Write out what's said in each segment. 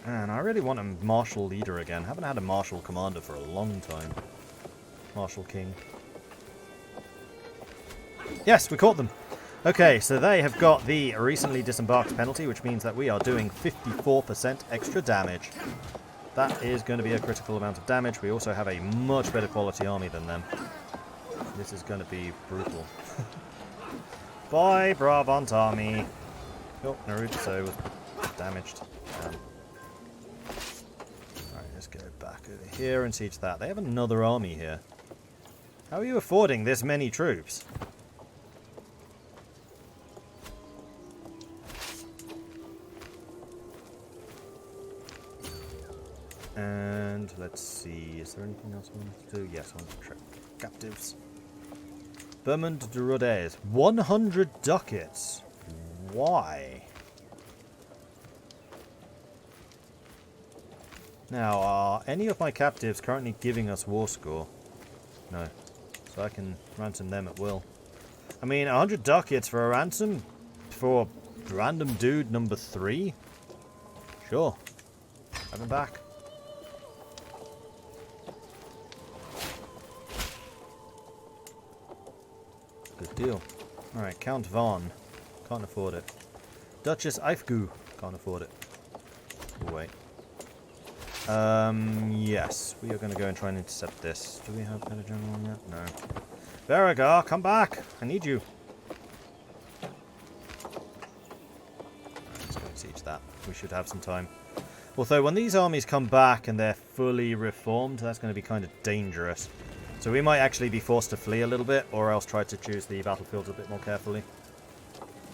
Man, I really want a martial leader again. Haven't had a martial commander for a long time. Martial king. Yes, we caught them. Okay, so they have got the recently disembarked penalty, which means that we are doing 54% extra damage. That is going to be a critical amount of damage. We also have a much better quality army than them. This is going to be brutal. Bye, Brabant army. Oh, Naruto was damaged. Alright, let's go back over here and siege that. They have another army here. How are you affording this many troops? And let's see, is there anything else I want to do? Yes, I want to trap captives. Bermond de Rodez, 100 ducats. Why? Now, are any of my captives currently giving us war score? No. So I can ransom them at will. I mean, 100 ducats for a ransom? For random dude number 3? Sure. Have him back. Good deal. Alright, Count Von. Can't afford it. Duchess Eifgu. Can't afford it. Oh, wait. Yes. We are going to go and try and intercept this. Do we have better general on yet? No. Berigar, come back! I need you. Let's go and siege that. We should have some time. Although, when these armies come back and they're fully reformed, that's going to be kind of dangerous. So we might actually be forced to flee a little bit, or else try to choose the battlefields a bit more carefully.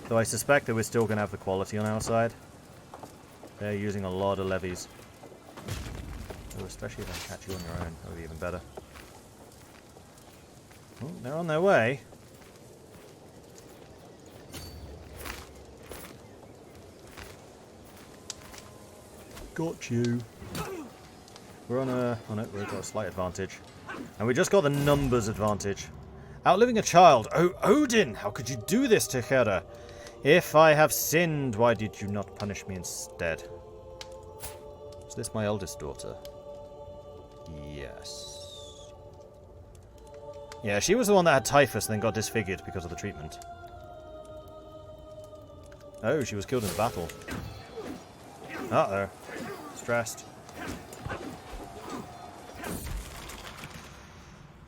Though I suspect that we're still going to have the quality on our side. They're using a lot of levies. Oh, especially if they catch you on your own. That would be even better. Oh, they're on their way. Got you. We're on a... Oh no, we've got a slight advantage. And we just got the numbers advantage. Outliving a child. Oh, Odin! How could you do this to Hera? If I have sinned, why did you not punish me instead? Is this my eldest daughter? Yes. Yeah, she was the one that had typhus and then got disfigured because of the treatment. Oh, she was killed in the battle. Uh-oh. Stressed.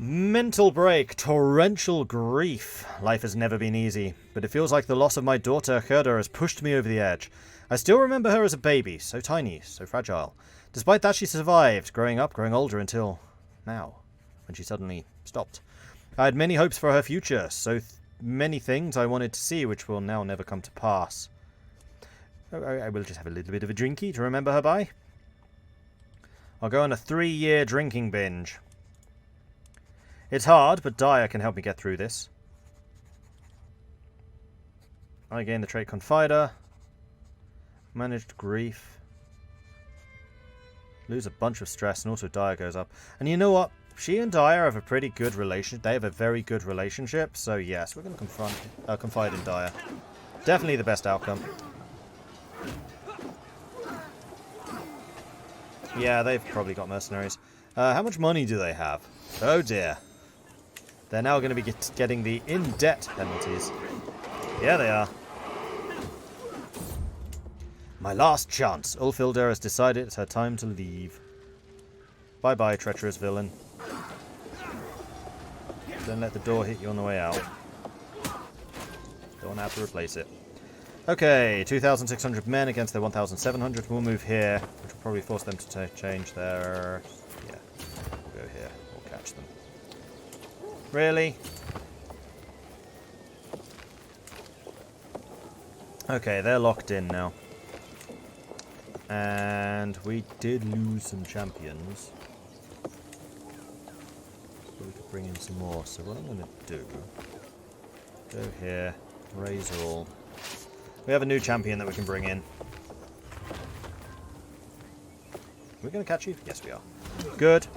Mental break, torrential grief. Life has never been easy, but it feels like the loss of my daughter, Herda, has pushed me over the edge. I still remember her as a baby, so tiny, so fragile. Despite that, she survived, growing up, growing older, until now, when she suddenly stopped. I had many hopes for her future, so many things I wanted to see, which will now never come to pass. I will just have a little bit of a drinky to remember her by. I'll go on a 3-year drinking binge. It's hard, but Dyer can help me get through this. I gain the trait Confider. Managed grief. Lose a bunch of stress, and also Dyer goes up. And you know what? She and Dyer have a pretty good relationship. They have a very good relationship. So yes, we're going to confide in Dyer. Definitely the best outcome. Yeah, they've probably got mercenaries. How much money do they have? Oh dear. They're now going to be getting the in-debt penalties. Yeah, they are. My last chance. Ulfhildr has decided it's her time to leave. Bye-bye, treacherous villain. Don't let the door hit you on the way out. Don't have to replace it. Okay, 2,600 men against their 1,700. We'll move here, which will probably force them to change their... Yeah, we'll go here. We'll catch them. Really? Okay, they're locked in now. And we did lose some champions. So we could bring in some more. So what I'm going to do... Go here. Raise all. We have a new champion that we can bring in. We're going to catch you? Yes, we are. Good.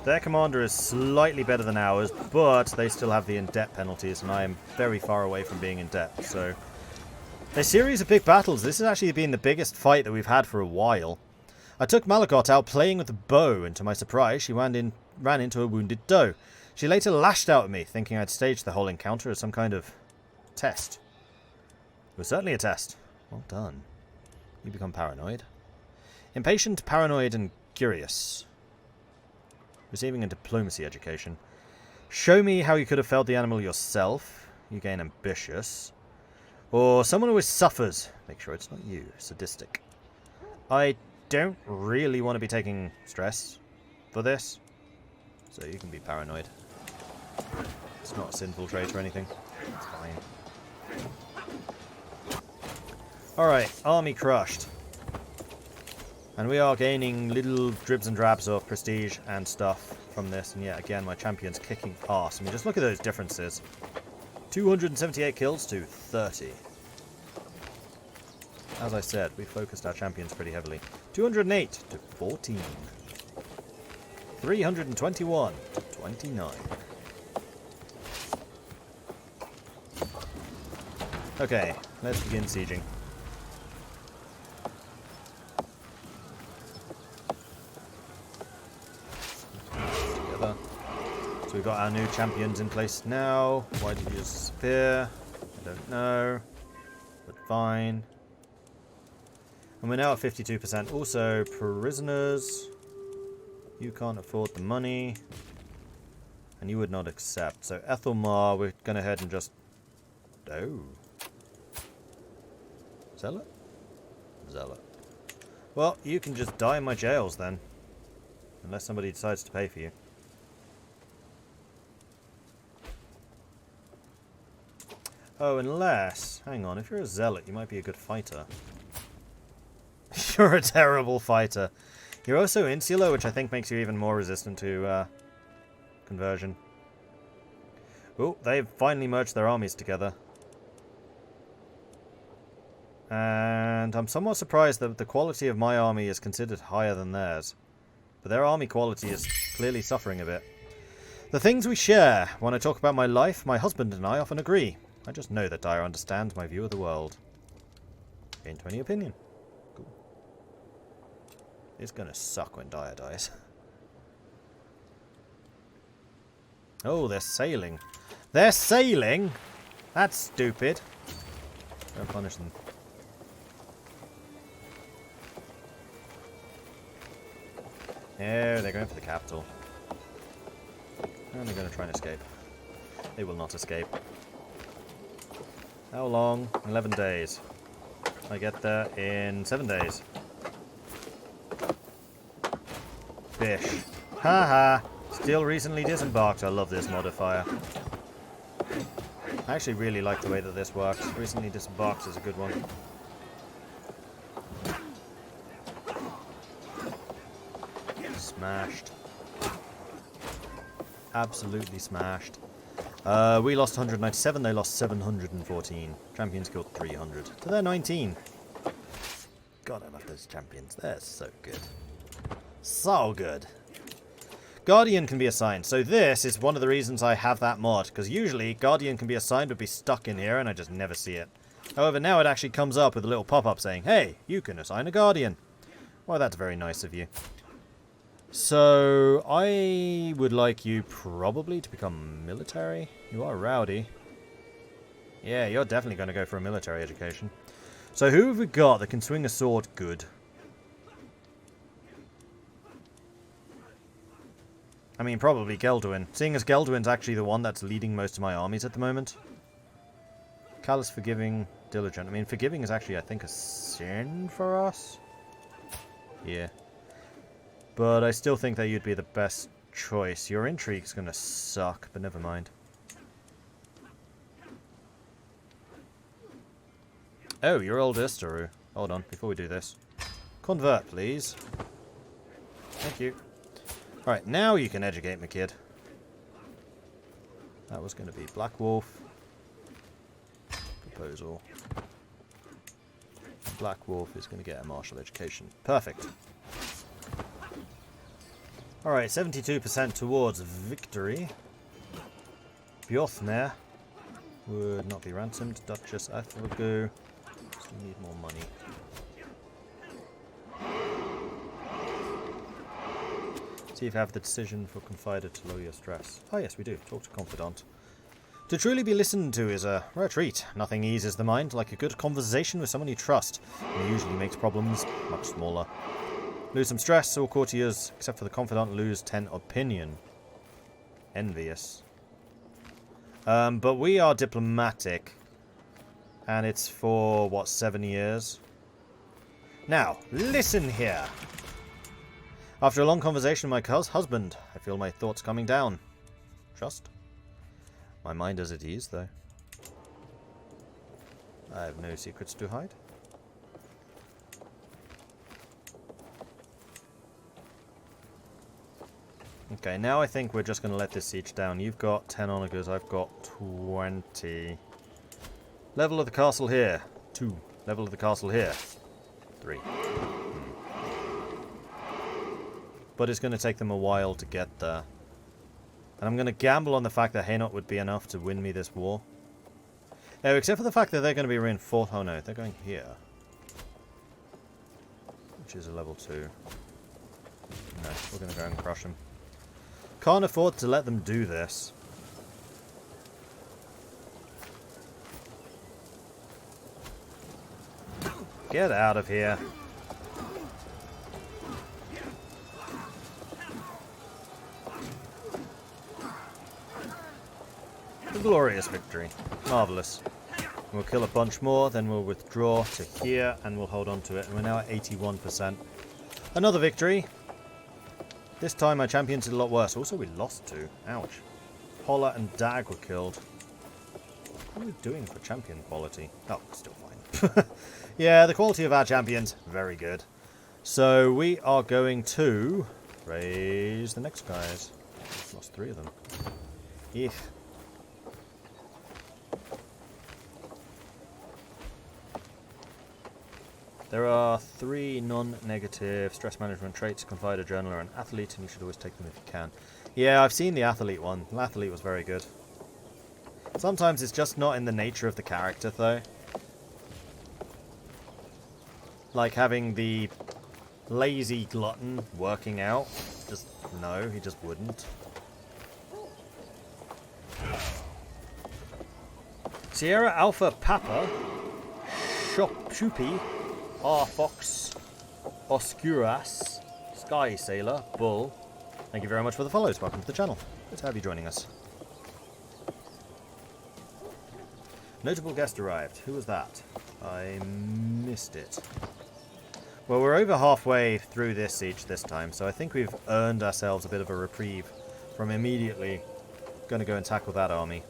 Their commander is slightly better than ours, but they still have the in-debt penalties, and I am very far away from being in debt, so A series of big battles. This has actually been the biggest fight that we've had for a while. I took Malagot out playing with a bow, and to my surprise, she ran into a wounded doe. She later lashed out at me, thinking I'd staged the whole encounter as some kind of test. It was certainly a test. Well done. You become paranoid. Impatient, paranoid, and curious. Receiving a diplomacy education. Show me how you could have felled the animal yourself. You gain ambitious. Or someone who suffers. Make sure it's not you. Sadistic. I don't really want to be taking stress for this. So you can be paranoid. It's not a sinful trait or anything. It's fine. Alright, army crushed. And we are gaining little dribs and drabs of prestige and stuff from this. And yeah, again, my champion's kicking ass. I mean, just look at those differences. 278 kills to 30. As I said, we focused our champions pretty heavily. 208 to 14. 321 to 29. Okay, let's begin sieging. Together. So we've got our new champions in place now. Why did you disappear? I don't know. But fine. And we're now at 52%. Also, prisoners. You can't afford the money. And you would not accept. So, Ethelmar, we're going to head and just... Oh. Zealot? Zealot. Well, you can just die in my jails then. Unless somebody decides to pay for you. Oh, unless... Hang on, if you're a zealot, you might be a good fighter. You're a terrible fighter. You're also insular, which I think makes you even more resistant to conversion. Oh, they've finally merged their armies together. And I'm somewhat surprised that the quality of my army is considered higher than theirs. But their army quality is clearly suffering a bit. The things we share. When I talk about my life, my husband and I often agree. I just know that Dyer understands my view of the world. Gain 20 opinion. Cool. It's gonna suck when Dyer dies. Oh, they're sailing. They're sailing? That's stupid. Go punish them. Yeah, they're going for the capital. And they're going to try and escape. They will not escape. How long? 11 days. I get there in 7 days. Fish. Haha. Still recently disembarked. I love this modifier. I actually really like the way that this works. Recently disembarked is a good one. Smashed. Absolutely smashed. We lost 197, they lost 714. Champions killed 300. To their 19. God, I love those champions. They're so good. So good. Guardian can be assigned. So this is one of the reasons I have that mod. Because usually, Guardian can be assigned would be stuck in here and I just never see it. However, now it actually comes up with a little pop-up saying, hey, you can assign a Guardian. Well, that's very nice of you. So, I would like you probably to become military. You are rowdy. Yeah, you're definitely going to go for a military education. So, who have we got that can swing a sword good? I mean, probably Gelduin. Seeing as Gelduin's actually the one that's leading most of my armies at the moment. Callous, forgiving, diligent. I mean, forgiving is actually, I think, a sin for us. Yeah. But I still think that you'd be the best choice. Your intrigue's gonna suck, but never mind. Oh, you're old Istaru. Hold on, before we do this. Convert, please. Thank you. Alright, now you can educate me, kid. That was gonna be Black Wolf. Proposal. Black Wolf is gonna get a martial education. Perfect. Alright, 72% towards victory. Bjorthner would not be ransomed. Duchess Aethelgu Still need more money. See if you have the decision for Confider to lower your stress. Oh yes, we do. Talk to Confidant. To truly be listened to is a rare treat. Nothing eases the mind like a good conversation with someone you trust, and it usually makes problems much smaller. Lose some stress, all courtiers, except for the Confidant, lose 10 opinion. Envious. But we are diplomatic. And it's for, what, 7 years? Now, listen here. After a long conversation with my husband, I feel my thoughts coming down. Trust? My mind is at ease, though. I have no secrets to hide. Okay, now I think we're just going to let this siege down. You've got 10 onagers, I've got 20. Level of the castle here. 2. Level of the castle here. 3. But it's going to take them a while to get there. And I'm going to gamble on the fact that Hainaut would be enough to win me this war. Oh, except for the fact that they're going to be reinforced. Oh no, they're going here. Which is a level 2. No, we're going to go and crush them. Can't afford to let them do this. Get out of here. A glorious victory. Marvellous. We'll kill a bunch more, then we'll withdraw to here, and we'll hold on to it. And we're now at 81%. Another victory. This time my champions did a lot worse. Also, we lost 2. Ouch. Holla and Dag were killed. What are we doing for champion quality? Oh, still fine. Yeah, the quality of our champions, very good. So we are going to raise the next guys. Lost 3 of them. Eek. There are 3 non-negative stress management traits: Confider, Journaler, and Athlete, and you should always take them if you can. Yeah, I've seen the Athlete one. The Athlete was very good. Sometimes it's just not in the nature of the character, though. Like having the lazy glutton working out. Just, no, he just wouldn't. Sierra Alpha Papa, Shupi, R Fox, Oscuras, Sky Sailor, Bull. Thank you very much for the follows. Welcome to the channel. Good to have you joining us. Notable guest arrived. Who was that? I missed it. Well, we're over halfway through this siege this time, so I think we've earned ourselves a bit of a reprieve from immediately going to go and tackle that army.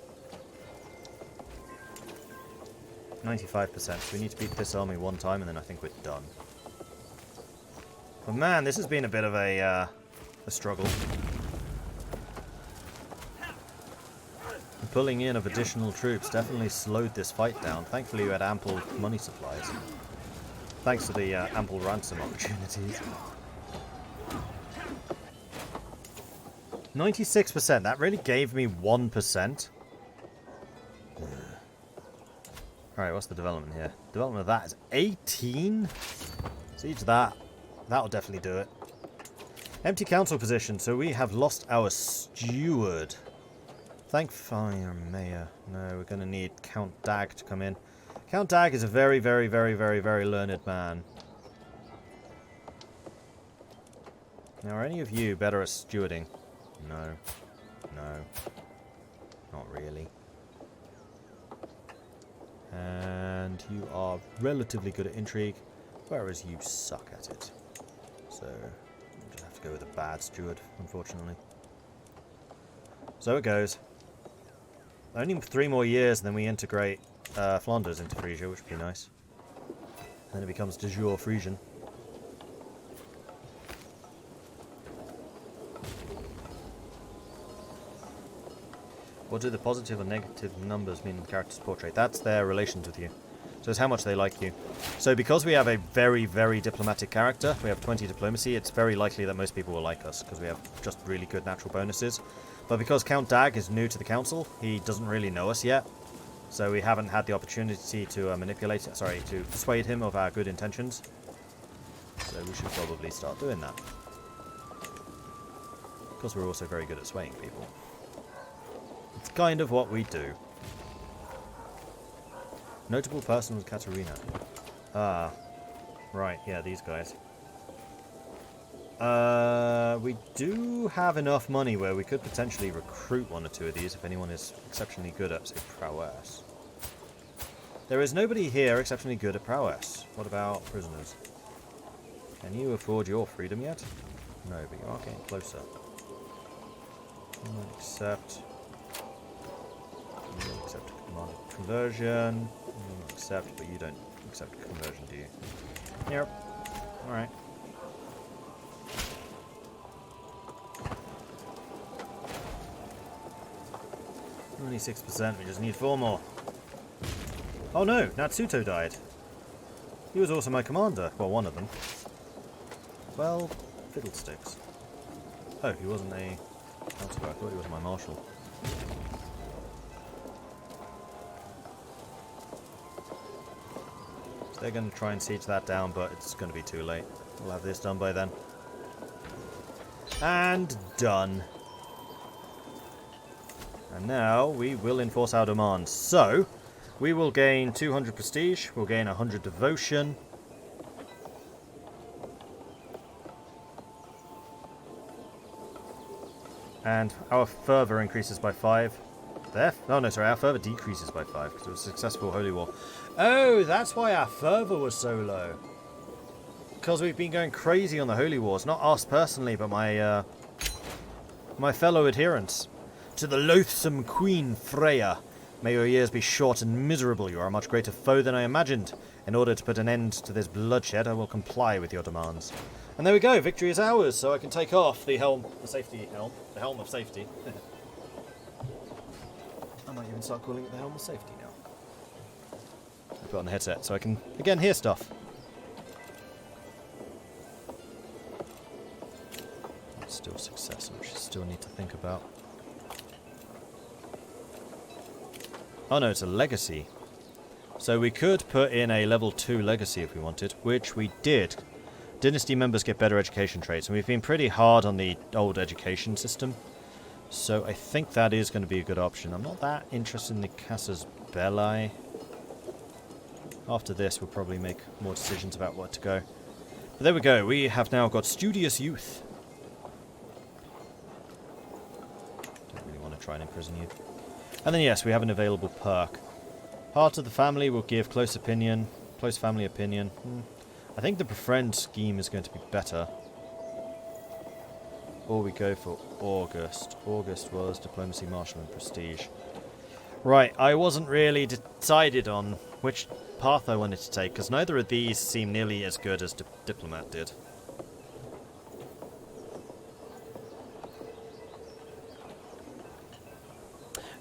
95%. So we need to beat this army one time, and then I think we're done. But man, this has been a bit of a struggle. The pulling in of additional troops definitely slowed this fight down. Thankfully, we had ample money supplies. Thanks to the ample ransom opportunities. 96%. That really gave me 1%. Alright, what's the development here? Development of that is 18? Siege that. That'll definitely do it. Empty council position, so we have lost our steward. Thank fire mayor. No, we're going to need Count Dag to come in. Count Dag is a very, very, very, very, very learned man. Now, are any of you better at stewarding? No. No. Not really. And you are relatively good at intrigue, whereas you suck at it. So, we'll just have to go with a bad steward, unfortunately. So it goes. Only 3 more years, and then we integrate Flanders into Frisia, which would be nice. And then it becomes de jure Frisian. What do the positive or negative numbers mean in the character's portrait? That's their relations with you. So it's how much they like you. So because we have a very, very diplomatic character, we have 20 diplomacy, it's very likely that most people will like us, because we have just really good natural bonuses. But because Count Dag is new to the council, he doesn't really know us yet. So we haven't had the opportunity to to persuade him of our good intentions. So we should probably start doing that. Because we're also very good at swaying people. It's kind of what we do. Notable person was Katarina. Ah. Right, yeah, these guys. We do have enough money where we could potentially recruit one or two of these if anyone is exceptionally good at, say, prowess. There is nobody here exceptionally good at prowess. What about prisoners? Can you afford your freedom yet? No, but you are getting closer. You won't accept. You will accept command of conversion. You will accept, but you don't accept conversion, do you? Yep. Alright. Only 6%, we just need 4 more. Oh no, Natsuto died. He was also my commander. Well, one of them. Well, fiddlesticks. Oh, he wasn't a counselor. I thought he was my marshal. So they're going to try and siege that down, but it's going to be too late. We'll have this done by then. And done. And now we will enforce our demands. So, we will gain 200 prestige, we'll gain 100 devotion. And our fervor increases by 5. Our fervor decreases by 5 because it was a successful holy war. Oh, that's why our fervor was so low. Because we've been going crazy on the holy wars. Not us personally, but my fellow adherents. To the loathsome Queen Freya. May your years be short and miserable. You are a much greater foe than I imagined. In order to put an end to this bloodshed, I will comply with your demands. And there we go. Victory is ours. So I can take off the helm, the helm of safety. I might even start calling it the helm of safety now. I put on the headset so I can again hear stuff. It's still success, which I still need to think about. Oh no, it's a legacy. So we could put in a level 2 legacy if we wanted, which we did. Dynasty members get better education traits, and we've been pretty hard on the old education system. So I think that is going to be a good option. I'm not that interested in the Casus Belli. After this, we'll probably make more decisions about what to go. But there we go. We have now got Studious Youth. Don't really want to try and imprison you. And then yes, we have an available perk. Heart of the family will give close family opinion. I think the befriend scheme is going to be better. Or we go for August. August was diplomacy, martial, and prestige. Right, I wasn't really decided on which path I wanted to take, because neither of these seem nearly as good as diplomat did.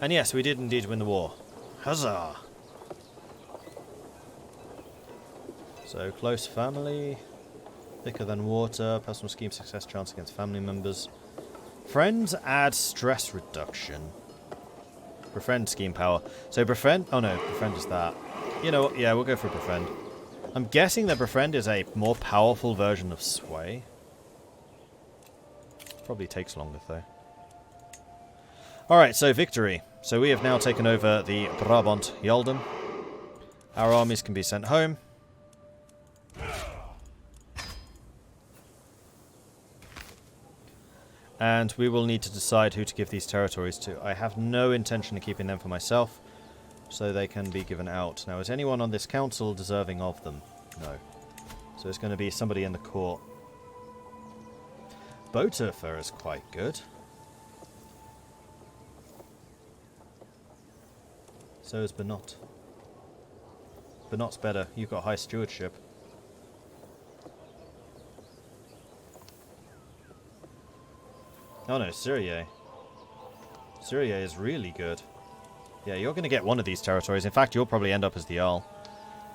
And yes, we did indeed win the war. Huzzah! So, close family, thicker than water, personal scheme success chance against family members. Friends add stress reduction. Befriend scheme power. So befriend, oh no, befriend is that. You know what, yeah, we'll go for befriend. I'm guessing that befriend is a more powerful version of sway. Probably takes longer though. Alright, so victory. So we have now taken over the Brabant Yaldum. Our armies can be sent home. And we will need to decide who to give these territories to. I have no intention of keeping them for myself, so they can be given out. Now, is anyone on this council deserving of them? No. So it's going to be somebody in the court. Boterfer is quite good. So is Benot. Benot's better. You've got high stewardship. Oh no, Syria. Syria is really good. Yeah, you're going to get one of these territories. In fact, you'll probably end up as the Jarl.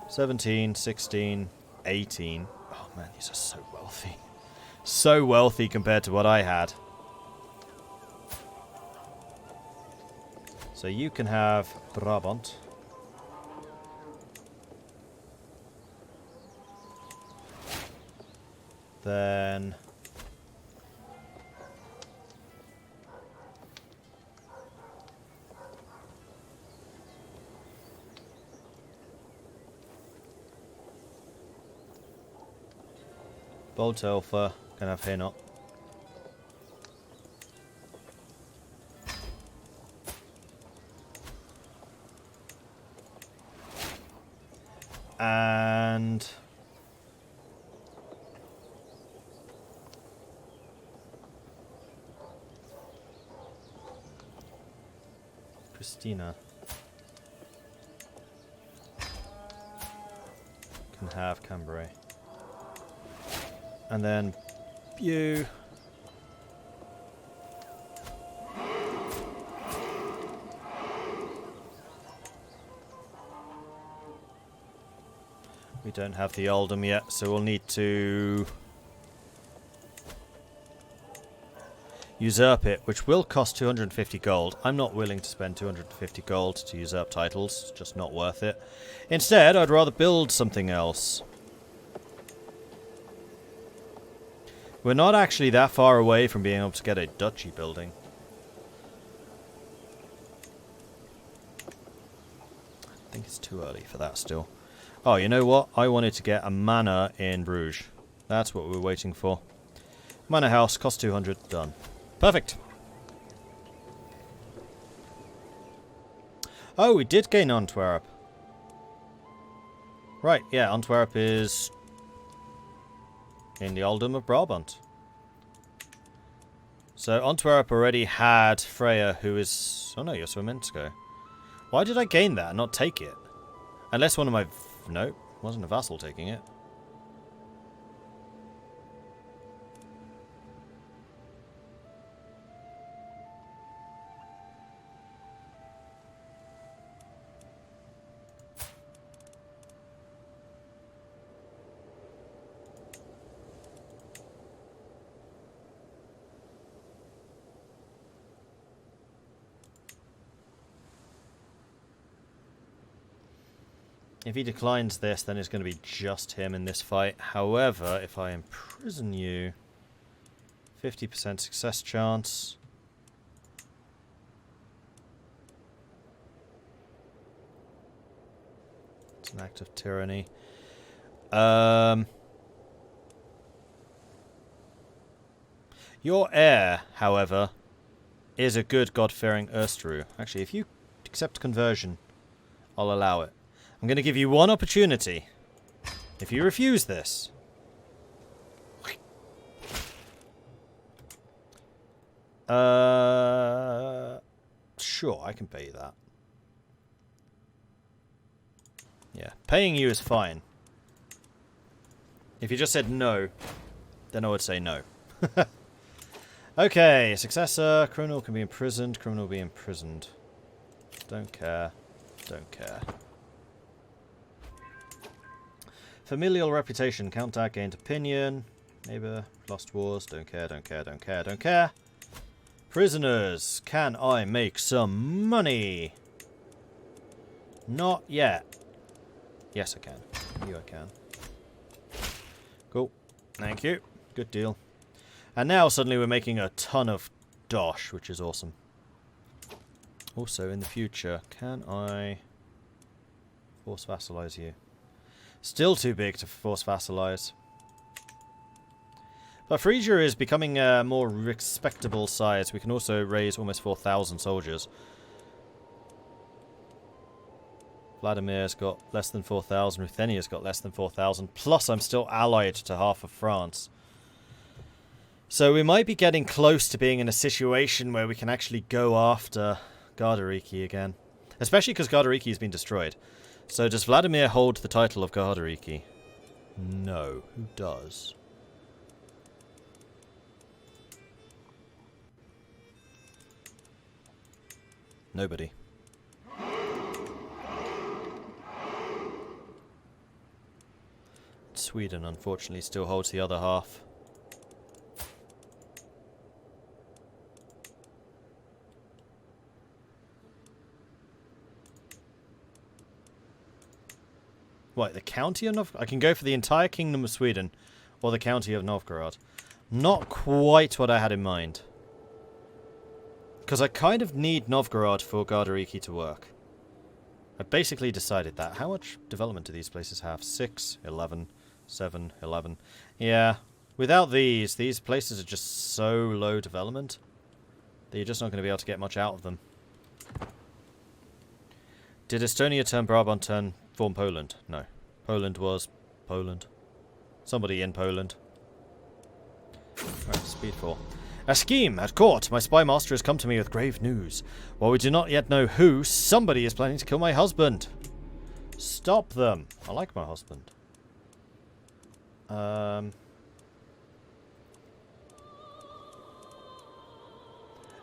17, 16, 18. Oh man, these are so wealthy. So wealthy compared to what I had. So you can have Brabant. Then... Bolt Alpha, gonna have Hainot. And... Christina. Can have Cambrai. And then you. We don't have the Oldham yet, so we'll need to usurp it, which will cost 250 gold. I'm not willing to spend 250 gold to usurp titles, it's just not worth it. Instead, I'd rather build something else. We're not actually that far away from being able to get a duchy building. I think it's too early for that still. Oh, you know what? I wanted to get a manor in Bruges. That's what we're waiting for. Manor house, cost 200, done. Perfect. Oh, we did gain Antwerp. Right, yeah, Antwerp is in the Earldom of Brabant. So Antwerp already had Freya, who is... Oh no, you're Swiminsko. Why did I gain that and not take it? Unless one of my... Nope, wasn't a vassal taking it. If he declines this, then it's going to be just him in this fight. However, if I imprison you, 50% success chance. It's an act of tyranny. Your heir, however, is a good God-fearing Erstru. Actually, if you accept conversion, I'll allow it. I'm going to give you one opportunity. If you refuse this... Sure, I can pay you that. Yeah, paying you is fine. If you just said no, then I would say no. Okay, successor. Criminal can be imprisoned. Criminal will be imprisoned. Don't care. Don't care. Familial reputation. Counteract gained opinion. Neighbor. Lost wars. Don't care, don't care, don't care, don't care. Prisoners. Can I make some money? Not yet. Yes, I can. You, I can. Cool. Thank you. Good deal. And now suddenly we're making a ton of dosh, which is awesome. Also, in the future, can I force vassalize you? Still too big to force vassalize. But Frisia is becoming a more respectable size. We can also raise almost 4,000 soldiers. Vladimir's got less than 4,000. Ruthenia's got less than 4,000. Plus, I'm still allied to half of France. So we might be getting close to being in a situation where we can actually go after Gardariki again. Especially because Gardariki has been destroyed. So does Vladimir hold the title of Gardariki? No. Who does? Nobody. Sweden, unfortunately, still holds the other half. What, the county of... I can go for the entire Kingdom of Sweden, Or the county of Novgorod. Not quite what I had in mind. Because I kind of need Novgorod for Gardariki to work. I basically decided that. How much development do these places have? 6, 11, 7, 11. Yeah, without these places are just so low development that you're just not going to be able to get much out of them. Did Estonia turn Brabant form Poland? No. Poland was Poland. Somebody in Poland. Right, speed 4. A scheme at court. My spy master has come to me with grave news. While we do not yet know who, somebody is planning to kill my husband. Stop them. I like my husband.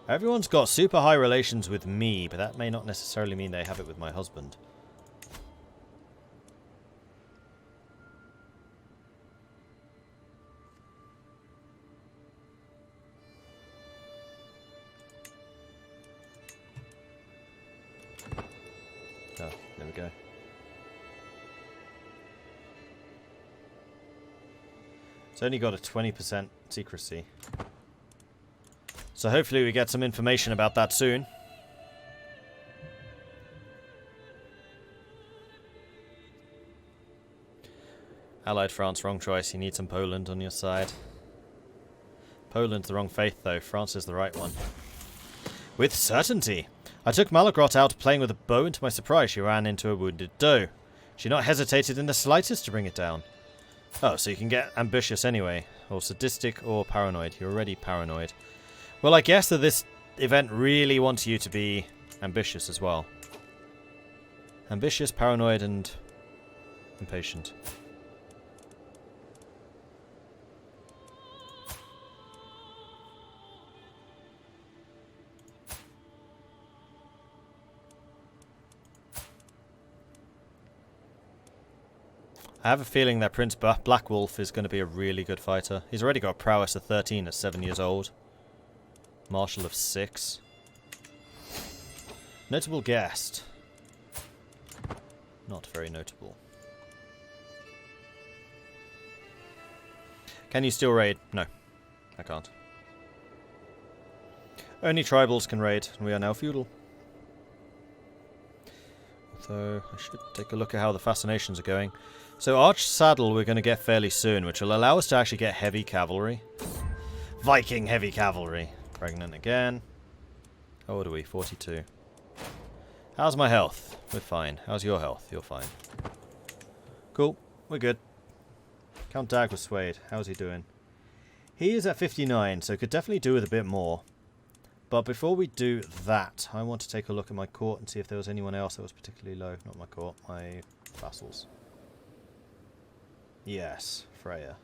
Everyone's got super high relations with me, but that may not necessarily mean they have it with my husband. Oh, there we go. It's only got a 20% secrecy. So hopefully we get some information about that soon. Allied France, wrong choice. You need some Poland on your side. Poland's the wrong faith, though. France is the right one. With certainty. I took Malagrot out playing with a bow, and to my surprise she ran into a wounded doe. She not hesitated in the slightest to bring it down. Oh, so you can get ambitious anyway. Or sadistic or paranoid. You're already paranoid. Well, I guess that this event really wants you to be ambitious as well. Ambitious, paranoid, and impatient. I have a feeling that Prince Black Wolf is going to be a really good fighter. He's already got a prowess of 13 at 7 years old. Marshal of 6. Notable guest. Not very notable. Can you still raid? No, I can't. Only tribals can raid, and we are now feudal. Although, I should take a look at how the fascinations are going. So Arch Saddle we're going to get fairly soon, which will allow us to actually get heavy cavalry. Viking heavy cavalry. Pregnant again. How old are we? 42. How's my health? We're fine. How's your health? You're fine. Cool. We're good. Count Dag was swayed. How's he doing? He is at 59, so could definitely do with a bit more. But before we do that, I want to take a look at my court and see if there was anyone else that was particularly low. Not my court, my vassals. Yes, Freya.